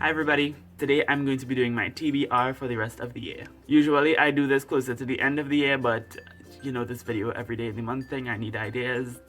Hi everybody, today I'm going to be doing my TBR for the rest of the year. Usually I do this closer to the end of the year, but you know this video every day of the month thing, I need ideas.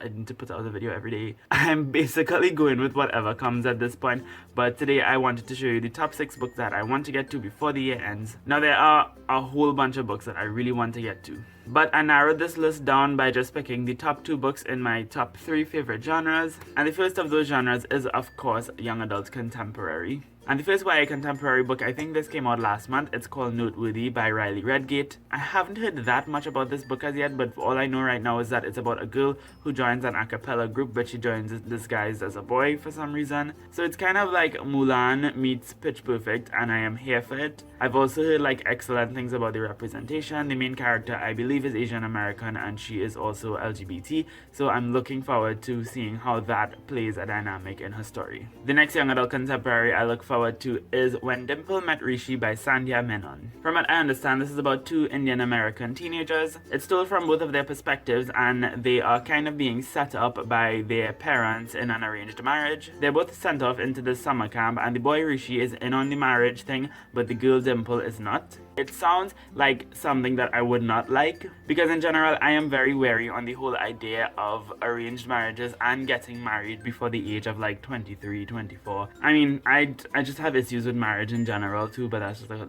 I need to put out a video every day. I'm basically going with whatever comes at this point, but today I wanted to show you the top 6 books that I want to get to before the year ends. Now there are a whole bunch of books that I really want to get to, but I narrowed this list down by just picking the top 2 books in my top 3 favorite genres, and the first of those genres is of course young adult contemporary. And the first YA contemporary book, I think this came out last month. It's called Noteworthy by Riley Redgate. I haven't heard that much about this book as yet, but all I know right now is that it's about a girl who joins an a cappella group, but she joins disguised as a boy for some reason. So it's kind of like Mulan meets Pitch Perfect, and I am here for it. I've also heard like excellent things about the representation. The main character, I believe, is Asian American, and she is also LGBT, so I'm looking forward to seeing how that plays a dynamic in her story. The next young adult contemporary I look forward to is When Dimple Met Rishi by Sandhya Menon. From what I understand, this is about 2 Indian American teenagers. It's told from both of their perspectives, and they are kind of being set up by their parents in an arranged marriage. They're both sent off into this summer camp, and the boy Rishi is in on the marriage thing, but the girl Dimple is not. It sounds like something that I would not like, because in general I am very wary on the whole idea of arranged marriages and getting married before the age of like 23, 24. I mean, I just have issues with marriage in general too, but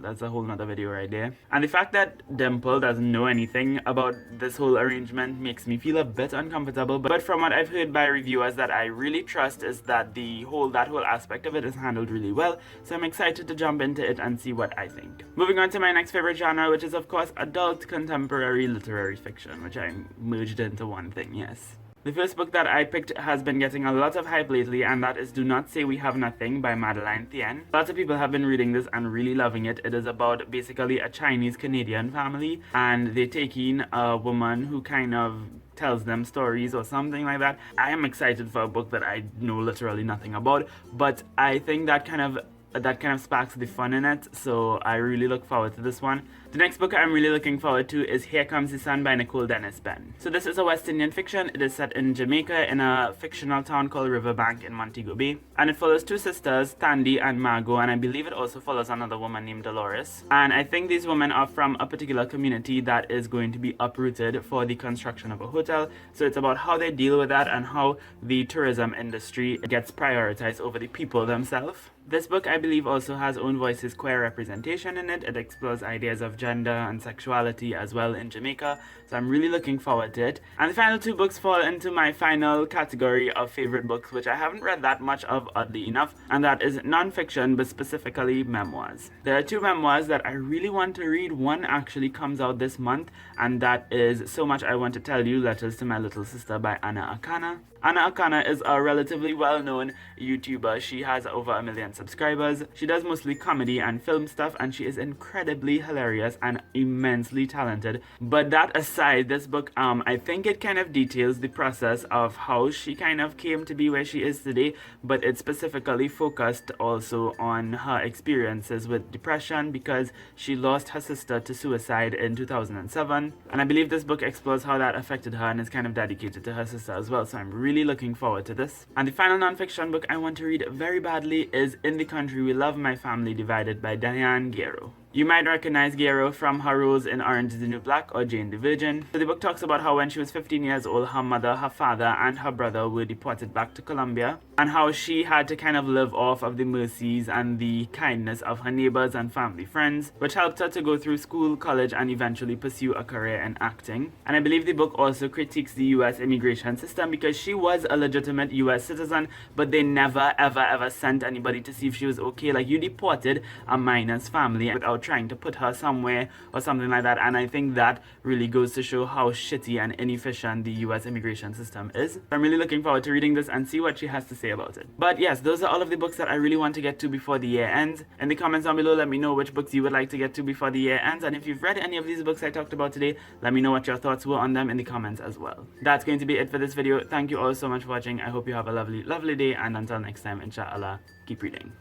that's a whole nother video right there. And the fact that Dimple doesn't know anything about this whole arrangement makes me feel a bit uncomfortable, but from what I've heard by reviewers that I really trust is that that whole aspect of it is handled really well, so I'm excited to jump into it and see what I think. Moving on to my next favorite genre, which is of course adult contemporary literary fiction, which I merged into one thing, yes. The first book that I picked has been getting a lot of hype lately, and that is Do Not Say We Have Nothing by Madeline Thien. Lots of people have been reading this and really loving it. It is about basically a Chinese-Canadian family, and they take in a woman who kind of tells them stories or something like that. I am excited for a book that I know literally nothing about, but I think that kind of sparks the fun in it, so I really look forward to this one. The next book I'm really looking forward to is Here Comes the Sun by Nicole Dennis Benn. So this is a West Indian fiction. It is set in Jamaica in a fictional town called Riverbank in Montego Bay, and it follows 2 sisters, Tandy and Margot, and I believe it also follows another woman named Dolores. And I think these women are from a particular community that is going to be uprooted for the construction of a hotel, so it's about how they deal with that and how the tourism industry gets prioritized over the people themselves. This book, I believe, also has Own Voices queer representation in it. It explores ideas of gender and sexuality as well in Jamaica, so I'm really looking forward to it. And the final 2 books fall into my final category of favorite books, which I haven't read that much of, oddly enough, and that is non-fiction, but specifically memoirs. There are 2 memoirs that I really want to read. One actually comes out this month, and that is So Much I Want to Tell You, Letters to My Little Sister by Anna Akana. Anna Akana is a relatively well-known YouTuber. She has over 1 million subscribers. She does mostly comedy and film stuff, and she is incredibly hilarious and immensely talented. But that aside, this book, I think it kind of details the process of how she kind of came to be where she is today, but it's specifically focused also on her experiences with depression, because she lost her sister to suicide in 2007. And I believe this book explores how that affected her and is kind of dedicated to her sister as well, so I'm really looking forward to this. And the final non-fiction book I want to read very badly is In the Country We Love, My Family Divided by Diane Guerrero. You might recognize Guerrero from her roles in Orange is the New Black or Jane the Virgin. So the book talks about how when she was 15 years old, her mother, her father, and her brother were deported back to Colombia, and how she had to kind of live off of the mercies and the kindness of her neighbors and family friends, which helped her to go through school, college, and eventually pursue a career in acting. And I believe the book also critiques the US immigration system, because she was a legitimate US citizen, but they never ever sent anybody to see if she was okay. Like, you deported a minor's family without trying to put her somewhere or something like that, and I think that really goes to show how shitty and inefficient the US immigration system is. I'm really looking forward to reading this and see what she has to say about it. But yes, those are all of the books that I really want to get to before the year ends. In the comments down below, let me know which books you would like to get to before the year ends, and if you've read any of these books I talked about today, let me know what your thoughts were on them in the comments as well. That's going to be it for this video. Thank you all so much for watching. I hope you have a lovely day, and until next time, inshallah, keep reading.